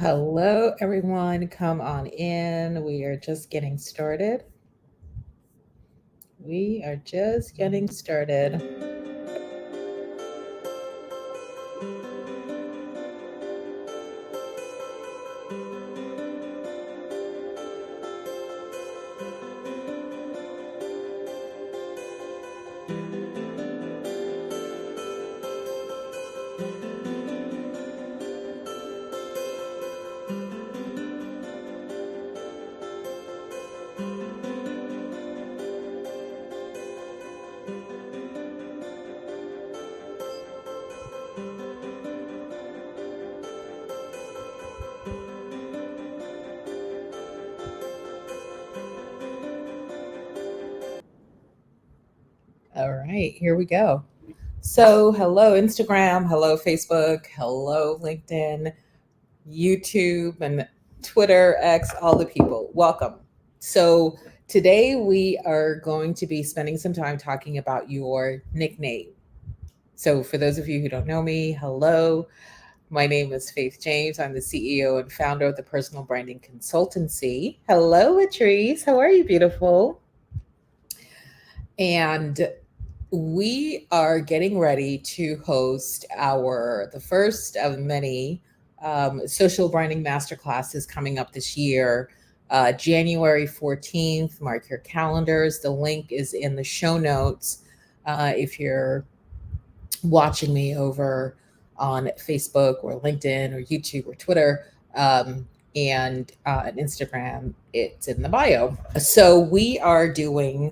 Hello, everyone. Come on in. We are just getting started. We are just getting started. All right, here we go. So, hello, Instagram. Hello, Facebook. Hello, LinkedIn, YouTube, and Twitter, X, all the people. Welcome. So, today we are going to be spending some time talking about your nickname. So, for those of you who don't know me, hello. My name is Faith James. I'm the CEO and founder of the Personal Branding Consultancy. Hello, Latrice. How are you, beautiful? And we are getting ready to host the first of many social branding masterclasses coming up this year. January 14th, mark your calendars. The link is in the show notes. If you're watching me over on Facebook or LinkedIn or YouTube or Twitter and Instagram, it's in the bio. So we are doing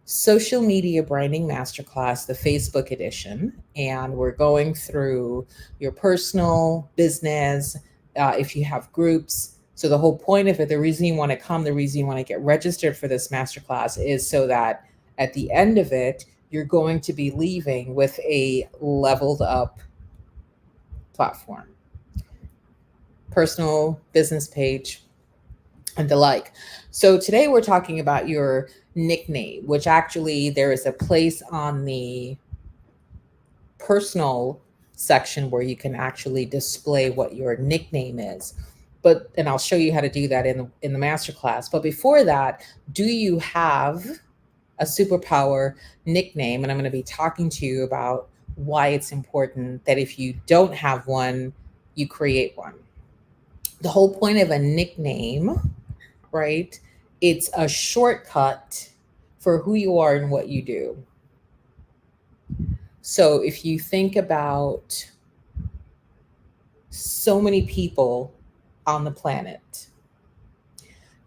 Social Media Branding Masterclass, the Facebook edition, and we're going through your personal business, if you have groups. So the whole point of it, the reason you want to come, the reason you want to get registered for this masterclass is so that at the end of it, you're going to be leaving with a leveled up platform, personal business page, and the like. So today we're talking about your nickname, which actually there is a place on the personal section where you can actually display what your nickname is. And I'll show you how to do that in the masterclass. But before that, do you have a SuperPower nickname? And I'm going to be talking to you about why it's important that if you don't have one, you create one. The whole point of a nickname, right? It's a shortcut for who you are and what you do. So if you think about so many people on the planet,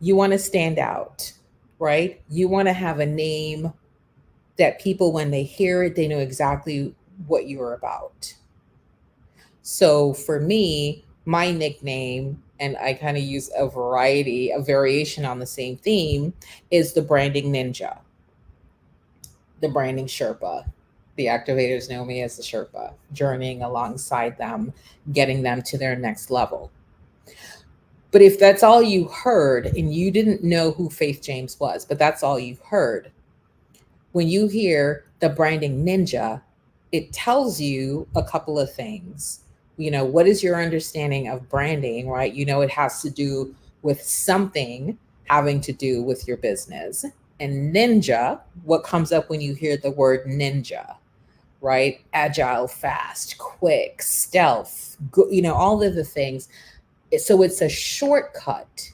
you want to stand out, right? You want to have a name that people, when they hear it, they know exactly what you're about. So for me, my nickname, and I kind of use a variation on the same theme, is the branding ninja, the branding Sherpa. The activators know me as the Sherpa, journeying alongside them, getting them to their next level. But if that's all you heard and you didn't know who Faith James was, but that's all you've heard, when you hear the branding ninja, it tells you a couple of things. What is your understanding of branding, right? It has to do with something having to do with your business. And ninja, what comes up when you hear the word ninja, right? Agile, fast, quick, stealth, all of the things. So it's a shortcut.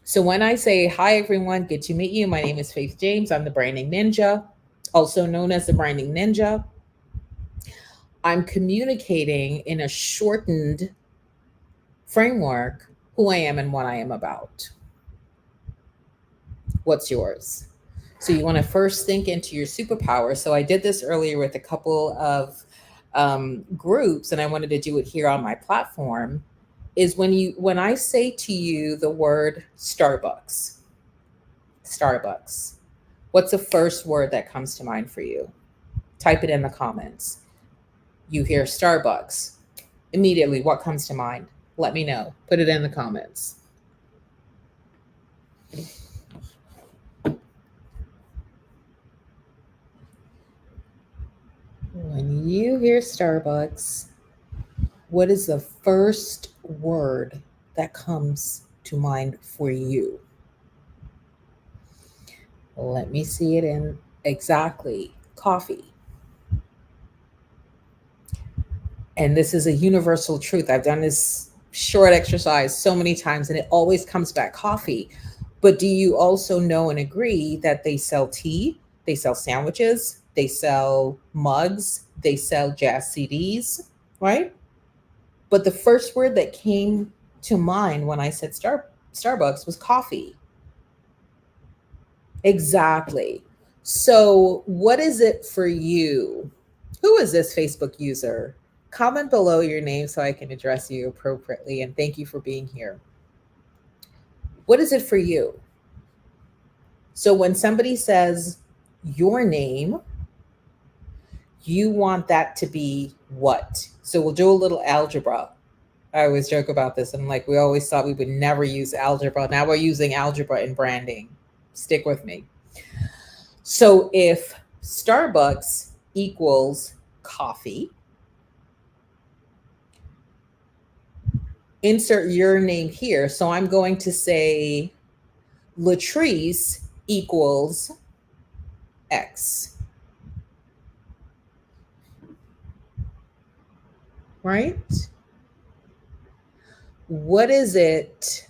So when I say, hi, everyone, good to meet you. My name is Faith James. I'm the branding ninja, also known as the branding ninja. I'm communicating in a shortened framework who I am and what I am about. What's yours? So you want to first think into your superpower. So I did this earlier with a couple of groups, and I wanted to do it here on my platform. Is when I say to you the word Starbucks, what's the first word that comes to mind for you? Type it in the comments. You hear Starbucks. Immediately, what comes to mind? Let me know. Put it in the comments. When you hear Starbucks, what is the first word that comes to mind for you? Let me see it in exactly coffee. And this is a universal truth. I've done this short exercise so many times and it always comes back coffee. But do you also know and agree that they sell tea, they sell sandwiches, they sell mugs, they sell jazz CDs, right? But the first word that came to mind when I said Starbucks was coffee. Exactly. So, what is it for you? Who is this Facebook user? Comment below your name so I can address you appropriately. And thank you for being here. What is it for you? So, when somebody says your name, you want that to be what? So, we'll do a little algebra. I always joke about this. I'm like, we always thought we would never use algebra. Now we're using algebra in branding. Stick with me. So if Starbucks equals coffee, insert your name here. So I'm going to say Latrice equals X, right? What is it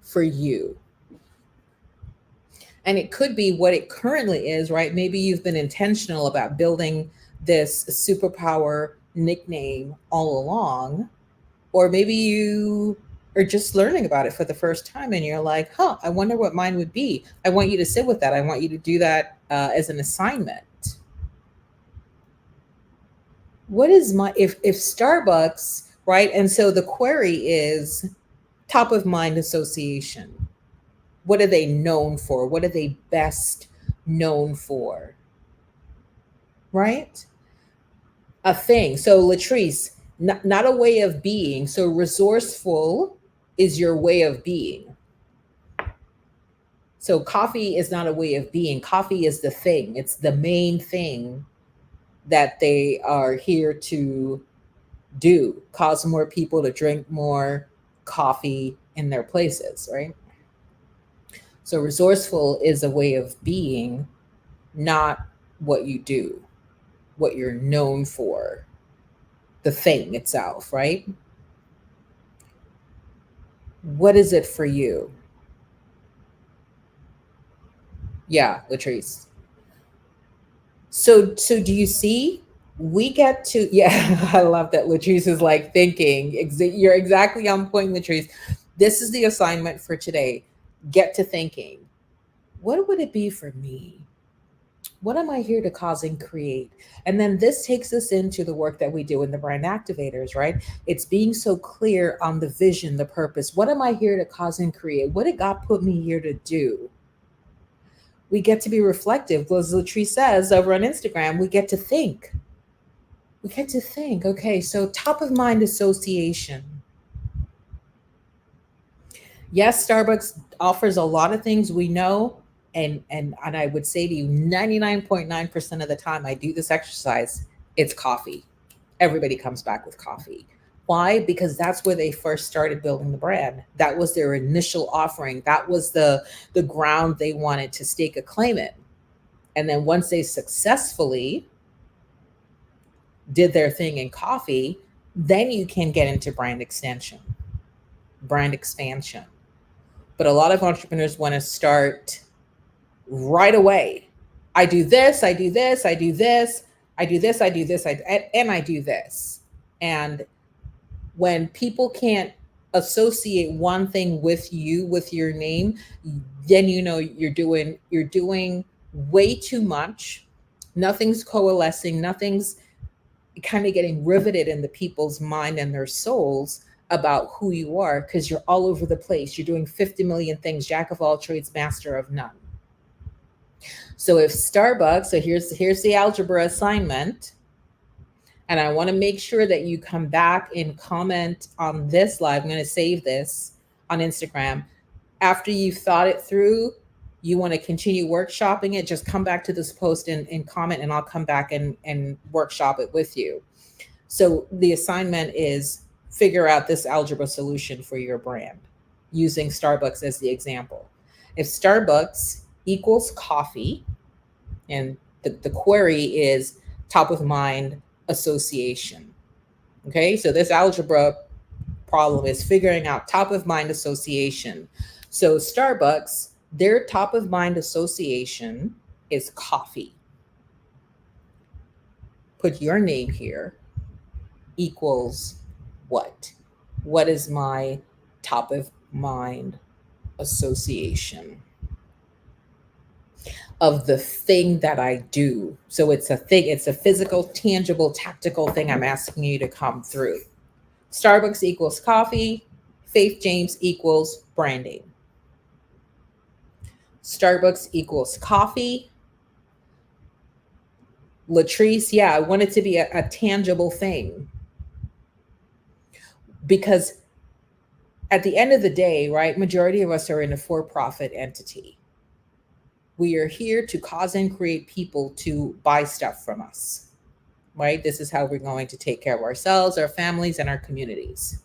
for you? And it could be what it currently is, right? Maybe you've been intentional about building this superpower nickname all along, or maybe you are just learning about it for the first time and you're like, huh, I wonder what mine would be. I want you to sit with that. I want you to do that as an assignment. What is my, if Starbucks, right? And so the query is top of mind association. What are they known for? What are they best known for? Right? A thing. So Latrice, not a way of being. So resourceful is your way of being. So coffee is not a way of being. Coffee is the thing. It's the main thing that they are here to do. Cause more people to drink more coffee in their places, right? So resourceful is a way of being, not what you do, what you're known for, the thing itself, right? What is it for you? Yeah, Latrice. So do you see? We get to, yeah, I love that Latrice is like thinking. You're exactly on point, Latrice. This is the assignment for today. Get to thinking. What would it be for me? What am I here to cause and create? And then this takes us into the work that we do in the brand activators, right? It's being so clear on the vision, the purpose. What am I here to cause and create? What did God put me here to do? We get to be reflective. As Latrice says over on Instagram, we get to think. We get to think, okay, so top of mind association. Yes, Starbucks offers a lot of things we know. And I would say to you, 99.9% of the time I do this exercise, it's coffee. Everybody comes back with coffee. Why? Because that's where they first started building the brand. That was their initial offering. That was the ground they wanted to stake a claim in. And then once they successfully did their thing in coffee, then you can get into brand extension, brand expansion. But a lot of entrepreneurs want to start right away. I do this, I do this, I do this, I do this, I do this, and I do this. And when people can't associate one thing with you, with your name, then you know you're doing way too much. Nothing's coalescing, nothing's kind of getting riveted in the people's mind and their souls about who you are, because you're all over the place. You're doing 50 million things, jack of all trades, master of none. So if Starbucks, so here's the algebra assignment. And I want to make sure that you come back and comment on this live. I'm going to save this on Instagram. After you've thought it through, you want to continue workshopping it, just come back to this post and comment, and I'll come back and workshop it with you. So the assignment is figure out this algebra solution for your brand using Starbucks as the example. If Starbucks equals coffee, and the query is top of mind association. Okay, so this algebra problem is figuring out top of mind association. So Starbucks, their top of mind association is coffee. Put your name here, equals what? What is my top of mind association of the thing that I do? So it's a thing, it's a physical, tangible, tactical thing I'm asking you to come through. Starbucks equals coffee, Faith James equals branding. Starbucks equals coffee. Latrice, yeah, I want it to be a tangible thing. Because at the end of the day, right, majority of us are in a for-profit entity. We are here to cause and create people to buy stuff from us, right? This is how we're going to take care of ourselves, our families, and our communities.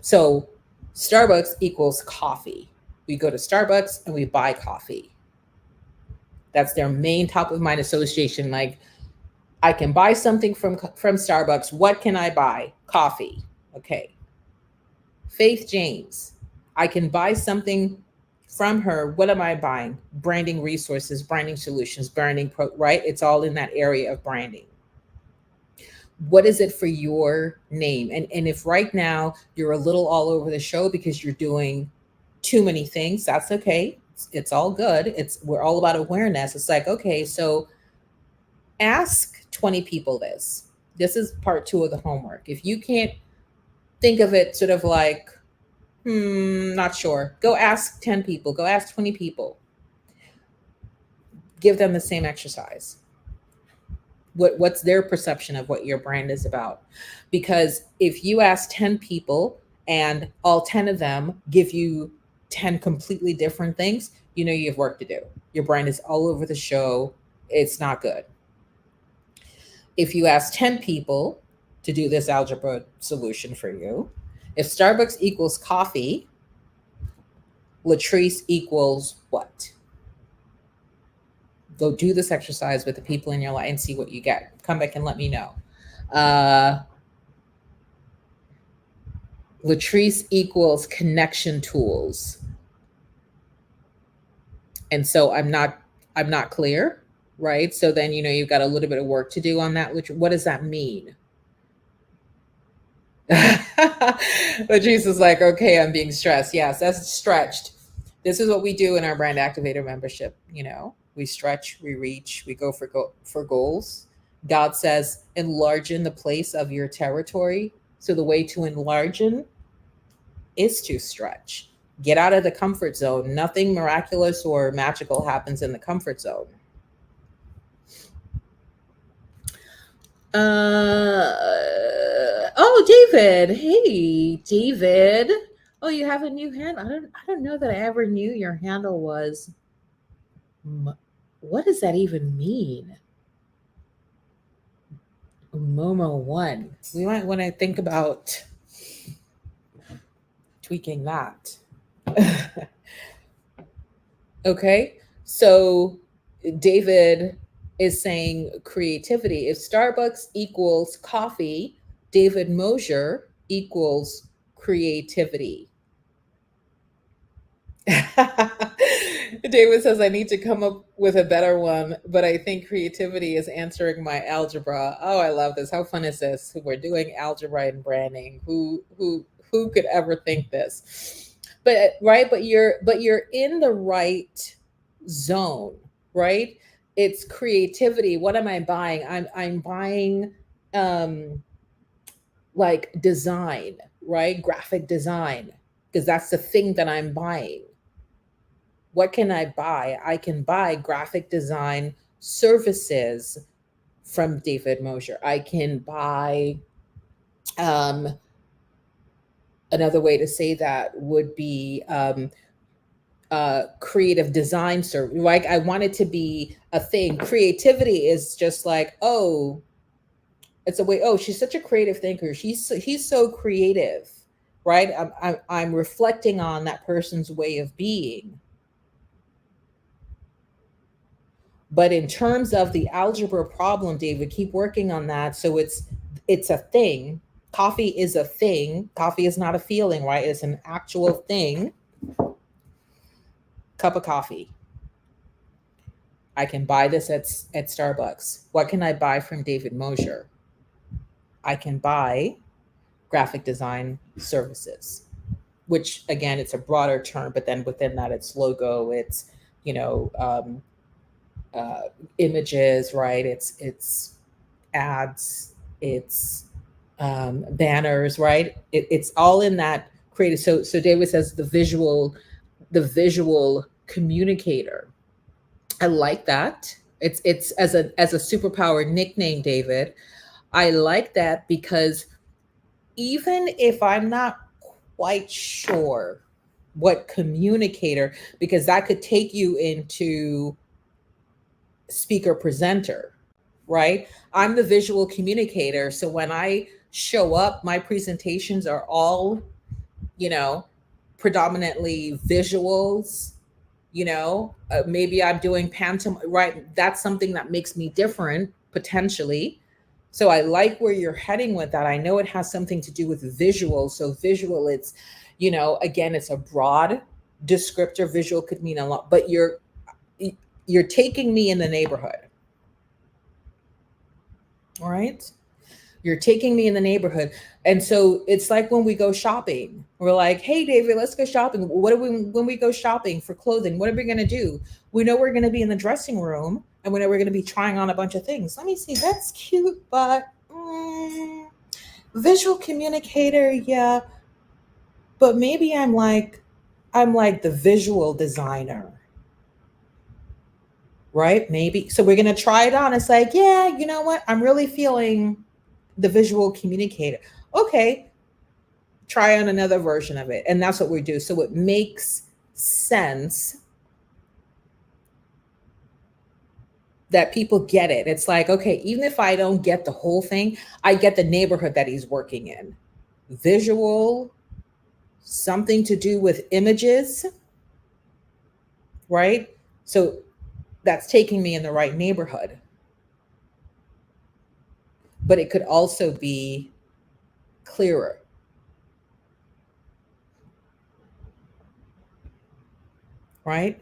So Starbucks equals coffee. We go to Starbucks and we buy coffee. That's their main top of mind association. Like, I can buy something from Starbucks. What can I buy? Coffee. Okay. Faith James, I can buy something from her. What am I buying? Branding resources, branding solutions, right? It's all in that area of branding. What is it for your name? And if right now you're a little all over the show because you're doing too many things, that's okay. It's all good. We're all about awareness. It's like, okay, so ask 20 people this. This is part 2 of the homework. If you can't think of it sort of like, not sure, go ask 10 people, go ask 20 people. Give them the same exercise. What's their perception of what your brand is about? Because if you ask 10 people and all 10 of them give you 10 completely different things, you know you have work to do. Your brand is all over the show. It's not good. If you ask 10 people to do this algebra solution for you, if Starbucks equals coffee, Latrice equals what? Go do this exercise with the people in your life and see what you get. Come back and let me know. Latrice equals connection tools. And so I'm not clear, right? So then, you've got a little bit of work to do on that. What does that mean? Latrice is like, okay, I'm being stressed. Yes, that's stretched. This is what we do in our brand activator membership. We stretch, we reach, we go for goals. God says, enlarge the place of your territory. So the way to enlarge is to stretch. Get out of the comfort zone. Nothing miraculous or magical happens in the comfort zone. Oh, David. Hey, David. Oh, you have a new handle. I don't know that I ever knew your handle was. What does that even mean? Momo1. We might want to think about tweaking that. Okay. So David is saying creativity. If Starbucks equals coffee, David Mosier equals creativity. David says, I need to come up with a better one, but I think creativity is answering my algebra. Oh, I love this. How fun is this? We're doing algebra and branding. Who could ever think this? But right, but you're in the right zone, right? It's creativity. What am I buying? I'm buying like design, right? Graphic design, because that's the thing that I'm buying. What can I buy? I can buy graphic design services from David Mosier. I can buy, another way to say that would be creative design service. Like, I want it to be a thing. Creativity is just like, oh, It's a way, oh, she's such a creative thinker. He's so creative, right? I'm reflecting on that person's way of being. But in terms of the algebra problem, David, keep working on that. So it's a thing. Coffee is a thing. Coffee is not a feeling, right? It's an actual thing. Cup of coffee. I can buy this at Starbucks. What can I buy from David Mosier? I can buy graphic design services, which again, it's a broader term, but then within that, it's logo, it's, you know, uh, images, right? It's ads, it's banners, right? It's all in that creative. So David says the visual communicator. I like that. It's as a superpower nickname, David. I like that because even if I'm not quite sure what communicator, because that could take you into speaker presenter, right? I'm the visual communicator. So when I show up, my presentations are all, you know, predominantly visuals, maybe I'm doing pantomime, right? That's something that makes me different potentially. So I like where you're heading with that. I know it has something to do with visual. So visual, it's, again, it's a broad descriptor. Visual could mean a lot, but you're taking me in the neighborhood. All right. You're taking me in the neighborhood. And so it's like when we go shopping, we're like, hey, David, let's go shopping. When we go shopping for clothing, what are we going to do? We know we're going to be in the dressing room and we know we're going to be trying on a bunch of things. Let me see. That's cute, but visual communicator. Yeah. But maybe I'm like the visual designer, right? Maybe. So we're going to try it on. It's like, yeah, you know what? I'm really feeling the visual communicator. Okay, try on another version of it. And that's what we do. So it makes sense that people get it. It's like, okay, even if I don't get the whole thing, I get the neighborhood that he's working in. Visual, something to do with images, right? So that's taking me in the right neighborhood. But it could also be clearer, right?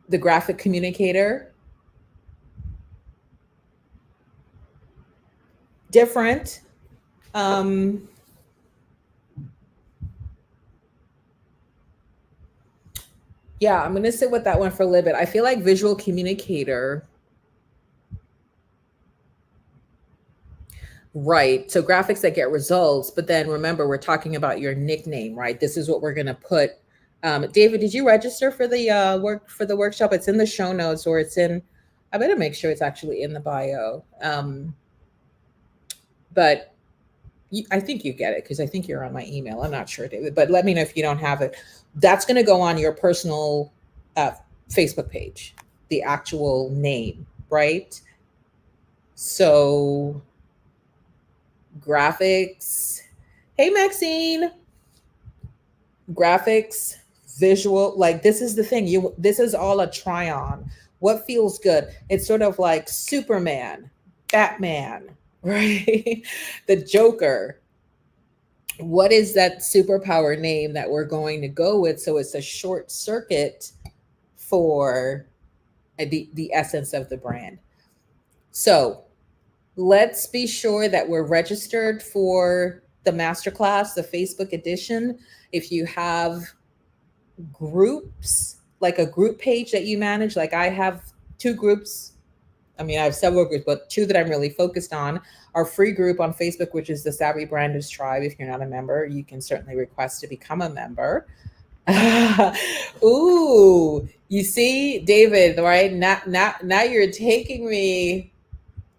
The graphic communicator, different. Um, yeah, I'm going to sit with that one for a little bit. I feel like visual communicator. Right. So graphics that get results, but then remember, we're talking about your nickname, right? This is what we're going to put. David, did you register for the workshop? It's in the show notes, or it's in. I better make sure it's actually in the bio. But I think you get it because I think you're on my email. I'm not sure, David, but let me know if you don't have it. That's going to go on your personal uh, Facebook page, the actual name, right? So graphics. Hey, Maxine. Graphics, visual, like this is the thing. This is all a try on. What feels good? It's sort of like Superman, Batman, right? The Joker. What is that superpower name that we're going to go with? So it's a short circuit for the essence of the brand. So let's be sure that we're registered for the masterclass, the Facebook edition. If you have groups, like a group page that you manage, like I have two groups. I mean, I have several groups, but two that I'm really focused on. Our free group on Facebook, which is the Savvy Branders Tribe. If you're not a member, you can certainly request to become a member. Ooh, you see, David, right? Now you're taking me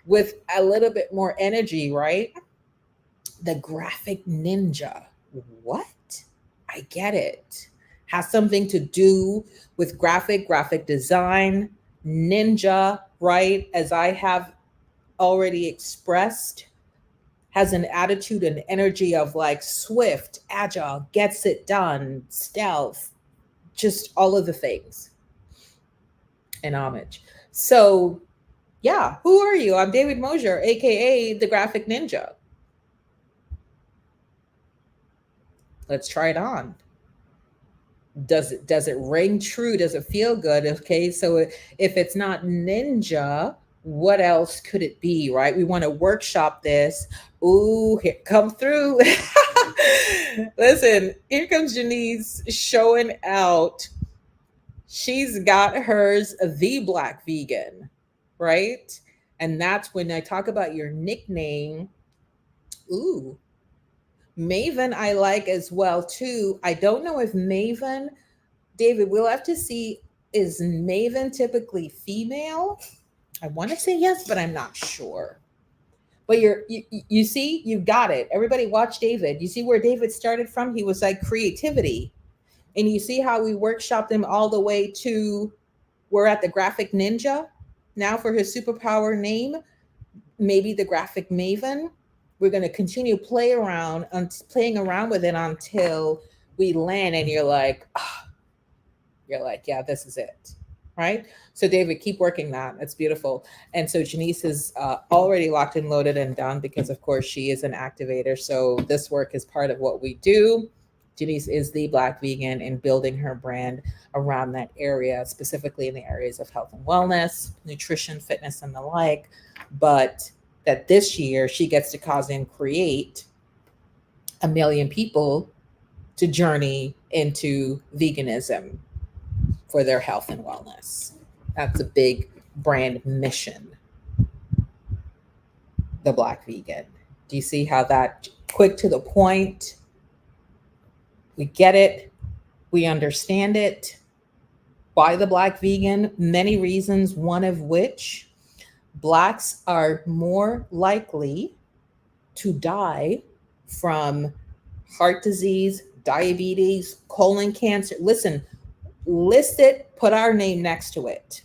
with a little bit more energy, right? The graphic ninja. What? I get it. Has something to do with graphic design, ninja, right? As I have already expressed, has an attitude and energy of like swift, agile, gets it done, stealth, just all of the things in homage. So, yeah, who are you? I'm David Mosier, aka the Graphic Ninja. Let's try it on. Does it ring true? Does it feel good? Okay, so if it's not ninja, what else could it be, right? We want to workshop this. Ooh, here come through. Listen, here comes Janice showing out. She's got hers, the Black Vegan, right? And that's when I talk about your nickname. Ooh, Maven, I like as well too. I don't know if Maven, David, we'll have to see. Is Maven typically female? I want to say yes, but I'm not sure. But you see, you got it. Everybody watch David. You see where David started from? He was like creativity. And you see how we workshopped him all the way to we're at the Graphic Ninja now for his superpower name, maybe the Graphic Maven. We're going to continue playing around with it until we land and you're like, yeah, this is it. Right. So, David, keep working that. That's beautiful. And so, Janice is already locked and loaded and done because, of course, she is an activator. So, this work is part of what we do. Janice is the Black Vegan in building her brand around that area, specifically in the areas of health and wellness, nutrition, fitness, and the like. But that this year she gets to cause and create 1 million people to journey into veganism for their health and wellness. That's a big brand mission. The Black Vegan. Do you see how that quick to the point? We get it. We understand it. Why the Black Vegan? Many reasons, one of which Blacks are more likely to die from heart disease, diabetes, colon cancer. Listen, list it, put our name next to it,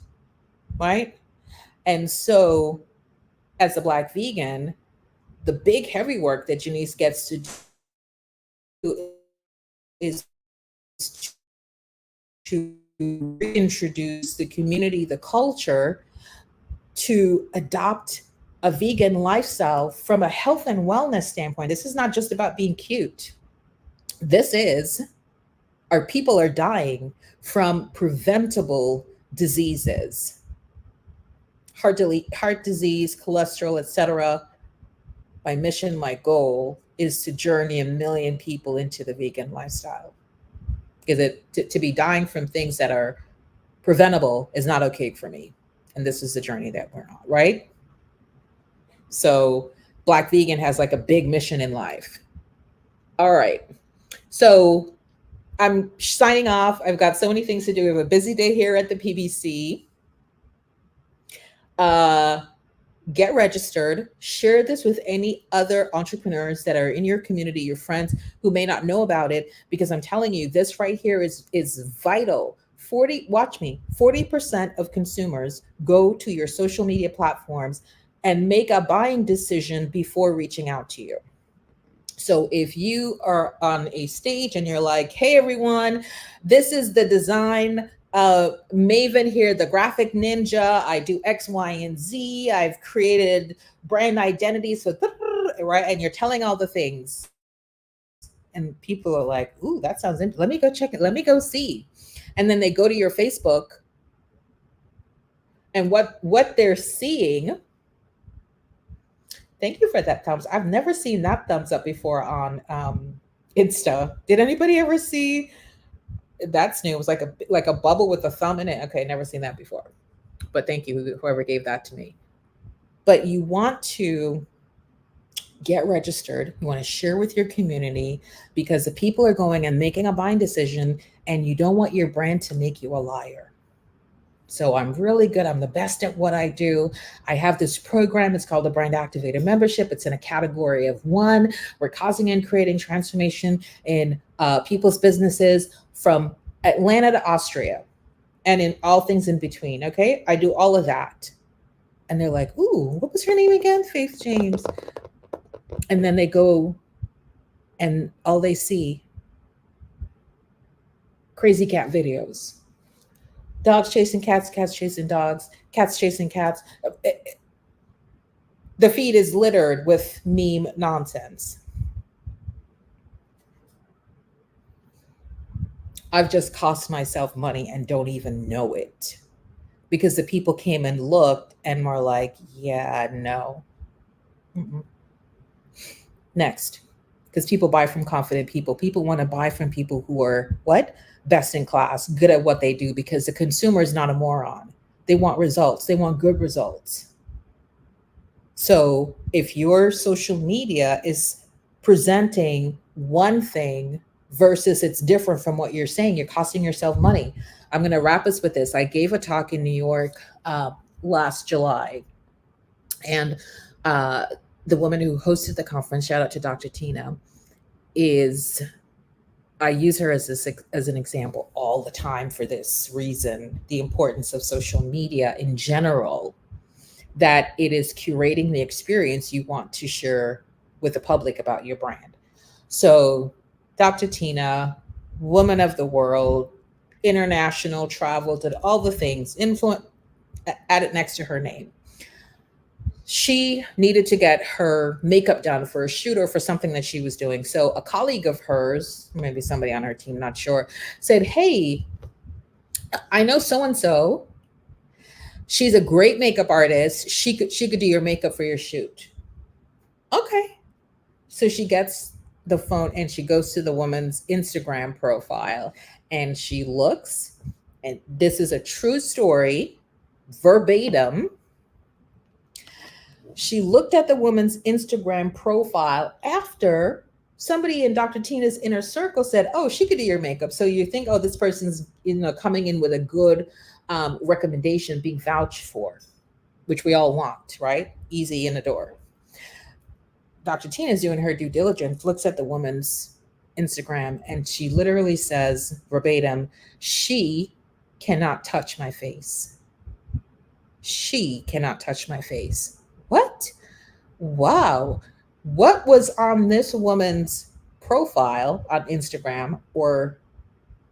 right? And so as a Black Vegan, the big heavy work that Janice gets to do is to reintroduce the community, the culture, to adopt a vegan lifestyle from a health and wellness standpoint. This is not just about being cute. This is, our people are dying from preventable diseases, heart disease, cholesterol, etc. My mission, my goal is to journey 1 million people into the vegan lifestyle. Is it to be dying from things that are preventable is not okay for me. And this is the journey that we're on, right? So Black Vegan has like a big mission in life. All right. So I'm signing off. I've got so many things to do. We have a busy day here at the PBC. Get registered. Share this with any other entrepreneurs that are in your community, your friends who may not know about it, because I'm telling you, this right here is vital. 40% of consumers go to your social media platforms and make a buying decision before reaching out to you. So if you are on a stage and you're like, hey, everyone, this is the design Maven here, the Graphic Ninja. I do X, Y, and Z. I've created brand identities with, right? And you're telling all the things. And people are like, ooh, that sounds interesting. Let me go check it. Let me go see. And then they go to your Facebook, and what they're seeing. Thank you for that thumbs. I've never seen that thumbs up before on Insta. Did anybody ever see? That's new. It was like a bubble with a thumb in it. Okay, never seen that before. But thank you, whoever gave that to me. But you want to get registered. You want to share with your community, because the people are going and making a buying decision, and you don't want your brand to make you a liar. So I'm really good. I'm the best at what I do. I have this program. It's called the Brand Activator Membership. It's in a category of 1. We're causing and creating transformation in people's businesses from Atlanta to Austria and in all things in between. Okay. I do all of that. And they're like, ooh, what was her name again? Faith James. And then they go and all they see crazy cat videos. Dogs chasing cats, cats chasing dogs, cats chasing cats. The feed is littered with meme nonsense. I've just cost myself money and don't even know it because the people came and looked and were like, yeah, no. Mm-mm. Next, because people buy from confident people. People want to buy from people who are what? Best in class, good at what they do, because the consumer is not a moron. They want results, they want good results. So if your social media is presenting one thing versus it's different from what you're saying, you're costing yourself money. I'm going to wrap us with this. I gave a talk in New York last July, and uh, the woman who hosted the conference, shout out to Dr. Tina, is I use her as an example all the time for this reason, the importance of social media in general, that it is curating the experience you want to share with the public about your brand. So, Dr. Tina, woman of the world, international, travel, did all the things, influence, added next to her name. She needed to get her makeup done for a shoot or for something that she was doing. So, a colleague of hers, maybe somebody on her team, not sure, said, hey, I know so and so. She's a great makeup artist. She could do your makeup for your shoot. Okay. So she gets the phone and she goes to the woman's Instagram profile and she looks, and this is a true story, verbatim. She looked at the woman's Instagram profile after somebody in Dr. Tina's inner circle said, "Oh, she could do your makeup." So you think, "Oh, this person's coming in with a good recommendation, being vouched for," which we all want, right? Easy in the door. Dr. Tina is doing her due diligence, looks at the woman's Instagram, and she literally says verbatim, "She cannot touch my face. She cannot touch my face." What? Wow. What was on this woman's profile on Instagram, or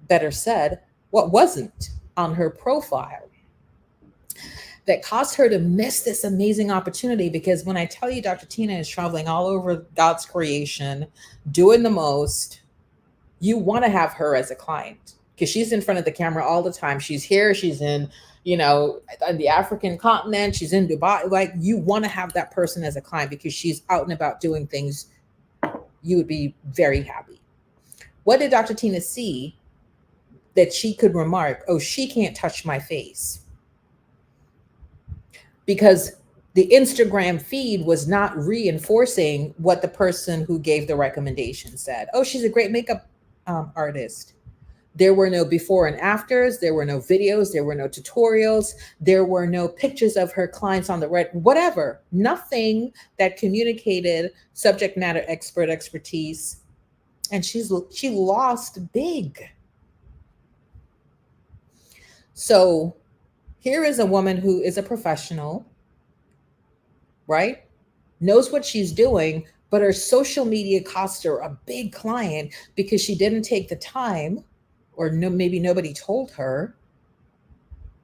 better said, what wasn't on her profile, that caused her to miss this amazing opportunity? Because when I tell you Dr. Tina is traveling all over God's creation, doing the most, you want to have her as a client because she's in front of the camera all the time. She's here, she's in, on the African continent, she's in Dubai. Like, you want to have that person as a client because she's out and about doing things. You would be very happy. What did Dr. Tina see that she could remark, "Oh, she can't touch my face"? Because the Instagram feed was not reinforcing what the person who gave the recommendation said. "Oh, she's a great makeup artist." There were no before and afters. There were no videos. There were no tutorials. There were no pictures of her clients on the red, whatever. Nothing that communicated subject matter expertise. And she lost big. So here is a woman who is a professional, right? Knows what she's doing, but her social media cost her a big client because she didn't take the time, or maybe nobody told her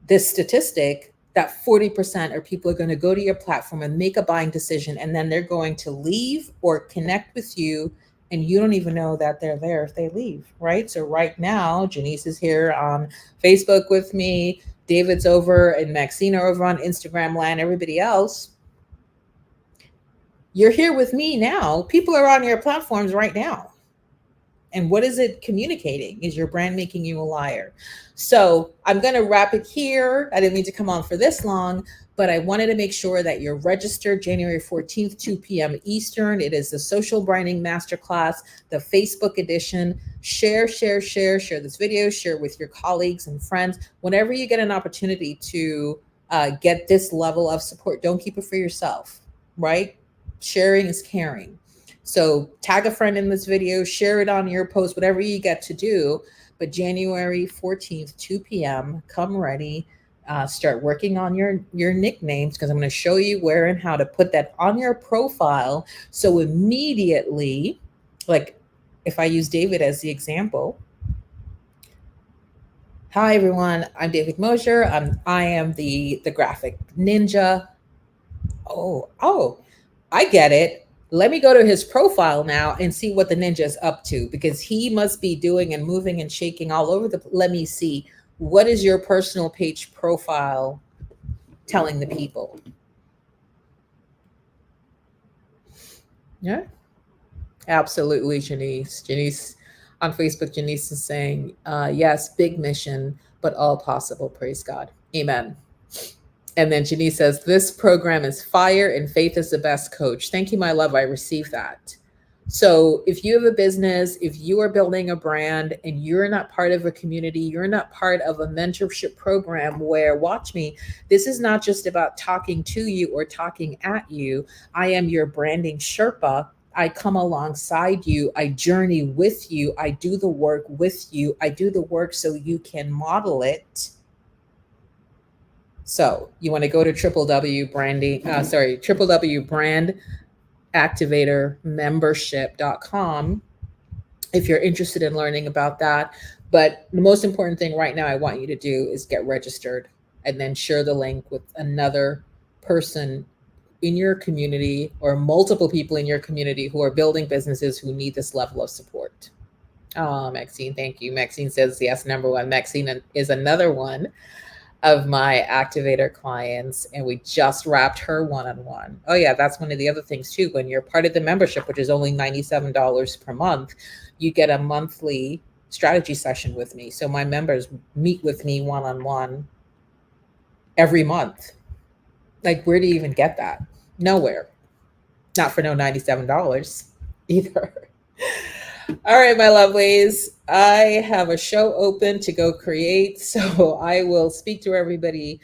this statistic, that 40% of people are going to go to your platform and make a buying decision, and then they're going to leave or connect with you, and you don't even know that they're there if they leave, right? So right now, Janice is here on Facebook with me, David's over, and Maxine are over on Instagram land, everybody else. You're here with me now. People are on your platforms right now. And what is it communicating? Is your brand making you a liar? So I'm going to wrap it here. I didn't mean to come on for this long, but I wanted to make sure that you're registered January 14th, 2 p.m. Eastern. It is the Social Branding Masterclass, the Facebook edition. Share this video, share with your colleagues and friends. Whenever you get an opportunity to get this level of support, don't keep it for yourself, right? Sharing is caring. So tag a friend in this video, share it on your post, whatever you get to do. But January 14th, 2 p.m., come ready. start working on your nicknames, because I'm going to show you where and how to put that on your profile. So immediately, like if I use David as the example, hi everyone, I'm David Mosher. I am the graphic ninja. Oh, I get it. Let me go to his profile now and see what the ninja is up to, because he must be doing and moving and shaking all over the. Let me see. What is your personal page profile telling the people? Yeah, absolutely, Janice. Janice on Facebook, Janice is saying, yes, big mission, but all possible. Praise God. Amen. And then Janice says, this program is fire and faith is the best coach. Thank you, my love. I received that. So if you have a business, if you are building a brand and you're not part of a community, you're not part of a mentorship program where, watch me, this is not just about talking to you or talking at you. I am your branding Sherpa. I come alongside you. I journey with you. I do the work with you. I do the work so you can model it. So you want to go to www.brandactivatormembership.com if you're interested in learning about that. But the most important thing right now I want you to do is get registered and then share the link with another person in your community or multiple people in your community who are building businesses who need this level of support. Oh, Maxine, thank you. Maxine says yes, number one. Maxine is another one of my activator clients, and we just wrapped her one-on-one. Oh yeah, that's one of the other things too. When you're part of the membership, which is only $97 per month, you get a monthly strategy session with me. So my members meet with me one-on-one every month. Like, where do you even get that? Nowhere. Not for no $97 either. All right, my lovelies, I have a show open to go create. So I will speak to everybody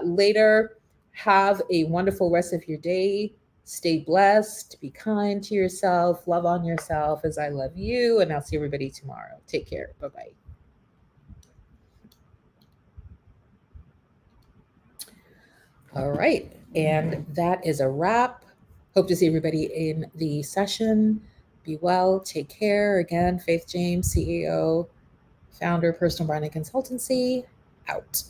later. Have a wonderful rest of your day. Stay blessed. Be kind to yourself. Love on yourself as I love you. And I'll see everybody tomorrow. Take care. Bye-bye. All right. And that is a wrap. Hope to see everybody in the session. Be well. Take care. Again, Faith James, CEO, founder, personal branding consultancy, out.